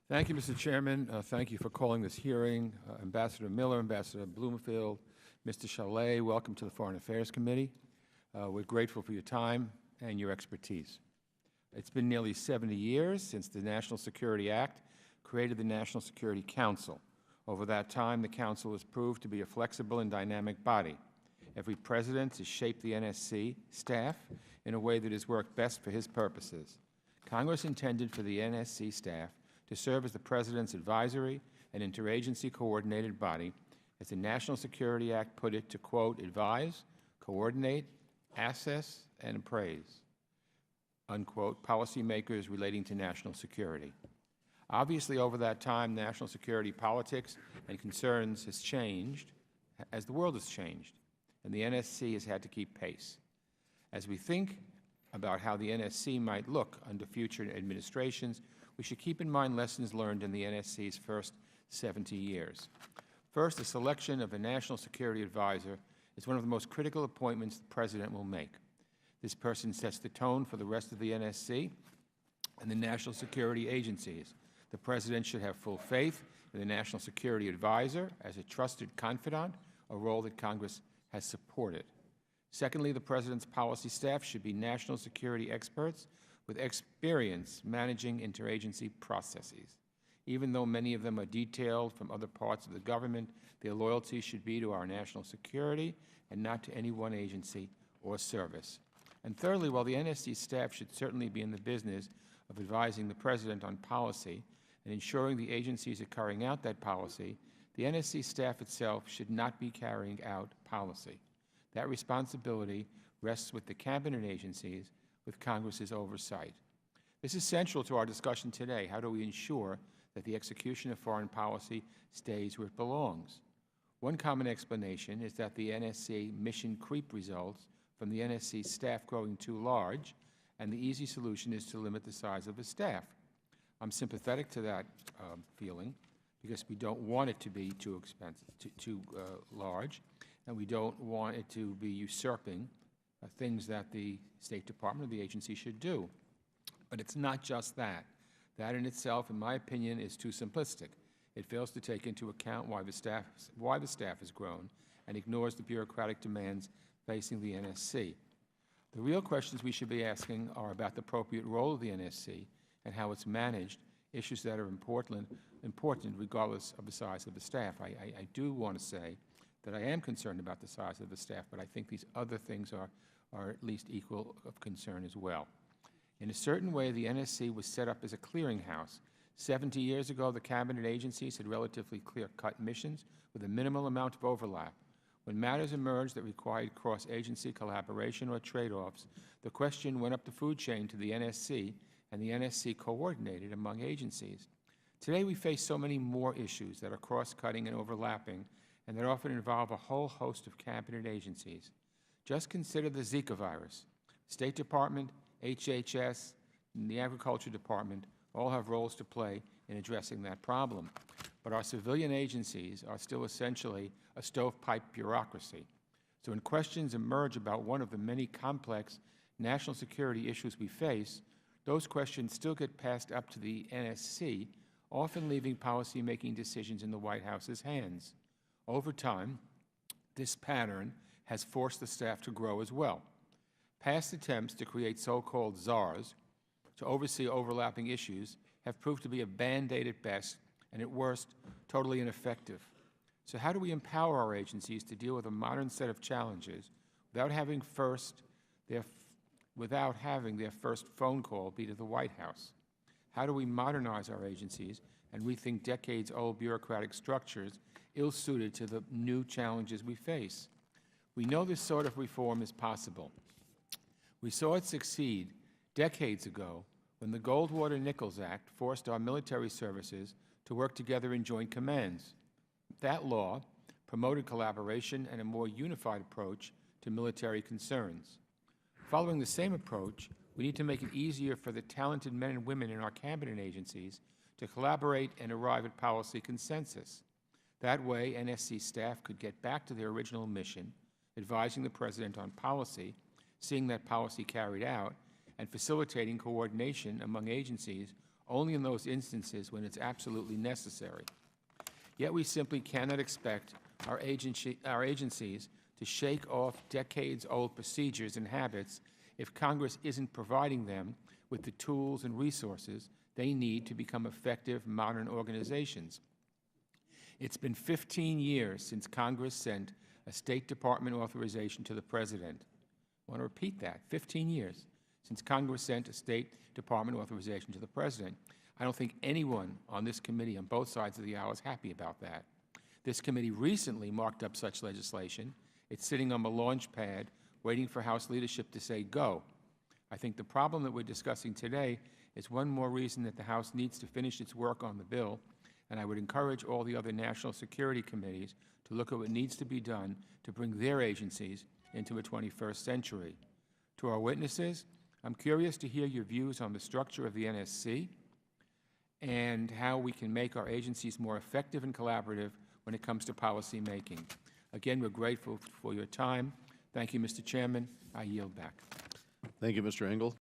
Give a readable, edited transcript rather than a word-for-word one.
Thank you, Mr. Chairman. Thank you for calling this hearing. Ambassador Miller, Ambassador Blumenfield, Mr. Chalet, welcome to the Foreign Affairs Committee. We're grateful for your time and your expertise. It's been nearly 70 years since the National Security Act created the National Security Council. Over that time, the Council has proved to be a flexible and dynamic body. Every president has shaped the NSC staff in a way that has worked best for his purposes. Congress intended for the NSC staff to serve as the President's advisory and interagency coordinated body, as the National Security Act put it, to, quote, advise, coordinate, assess, and appraise, unquote, policymakers relating to national security. Obviously, over that time, national security politics and concerns has changed as the world has changed, and the NSC has had to keep pace. As we think about how the NSC might look under future administrations, we should keep in mind lessons learned in the NSC's first 70 years. First, the selection of a national security advisor is one of the most critical appointments the President will make. This person sets the tone for the rest of the NSC and the national security agencies. The President should have full faith in the National Security Advisor as a trusted confidant, a role that Congress has supported. Secondly, the President's policy staff should be national security experts with experience managing interagency processes. Even though many of them are detailed from other parts of the government, their loyalty should be to our national security and not to any one agency or service. And thirdly, while the NSC staff should certainly be in the business of advising the President on policy and ensuring the agencies are carrying out that policy, the NSC staff itself should not be carrying out policy. That responsibility rests with the cabinet agencies with Congress's oversight. This is central to our discussion today. How do we ensure that the execution of foreign policy stays where it belongs? One common explanation is that the NSC mission creep results from the NSC staff growing too large, and the easy solution is to limit the size of the staff. I'm sympathetic to that feeling because we don't want it to be too expensive, too large, and we don't want it to be usurping things that the State Department or the agency should do. But it's not just that. That in itself, in my opinion, is too simplistic. It fails to take into account why the staff has grown and ignores the bureaucratic demands facing the NSC. The real questions we should be asking are about the appropriate role of the NSC and how it's managed, issues that are important regardless of the size of the staff. I do want to say that I am concerned about the size of the staff, but I think these other things are at least equal of concern as well. In a certain way, the NSC was set up as a clearinghouse. 70 years ago, the cabinet agencies had relatively clear-cut missions with a minimal amount of overlap. When matters emerged that required cross-agency collaboration or trade-offs, the question went up the food chain to the NSC, and the NSC coordinated among agencies. Today, we face so many more issues that are cross-cutting and overlapping, and that often involve a whole host of cabinet agencies. Just consider the Zika virus. State Department, HHS, and the Agriculture Department all have roles to play in addressing that problem. But our civilian agencies are still essentially a stovepipe bureaucracy. So when questions emerge about one of the many complex national security issues we face, those questions still get passed up to the NSC, often leaving policy-making decisions in the White House's hands. Over time, this pattern has forced the staff to grow as well. Past attempts to create so-called czars to oversee overlapping issues have proved to be a band-aid at best, and at worst, totally ineffective. So how do we empower our agencies to deal with a modern set of challenges without having their first phone call be to the White House? How do we modernize our agencies and rethink decades-old bureaucratic structures ill-suited to the new challenges we face? We know this sort of reform is possible. We saw it succeed decades ago when the Goldwater-Nichols Act forced our military services to work together in joint commands. That law promoted collaboration and a more unified approach to military concerns. Following the same approach, we need to make it easier for the talented men and women in our cabinet agencies to collaborate and arrive at policy consensus. That way, NSC staff could get back to their original mission, advising the President on policy, seeing that policy carried out, and facilitating coordination among agencies only in those instances when it's absolutely necessary. Yet we simply cannot expect our agencies to shake off decades-old procedures and habits if Congress isn't providing them with the tools and resources they need to become effective modern organizations. It's been 15 years since Congress sent a State Department authorization to the President. I want to repeat that, 15 years since Congress sent a State Department authorization to the President. I don't think anyone on this committee on both sides of the aisle is happy about that. This committee recently marked up such legislation. It's sitting on the launch pad waiting for House leadership to say go. I think the problem that we're discussing today is one more reason that the House needs to finish its work on the bill, and I would encourage all the other national security committees to look at what needs to be done to bring their agencies into a 21st century. To our witnesses, I'm curious to hear your views on the structure of the NSC and how we can make our agencies more effective and collaborative when it comes to policy making. Again, we're grateful for your time. Thank you, Mr. Chairman. I yield back. Thank you, Mr. Engel.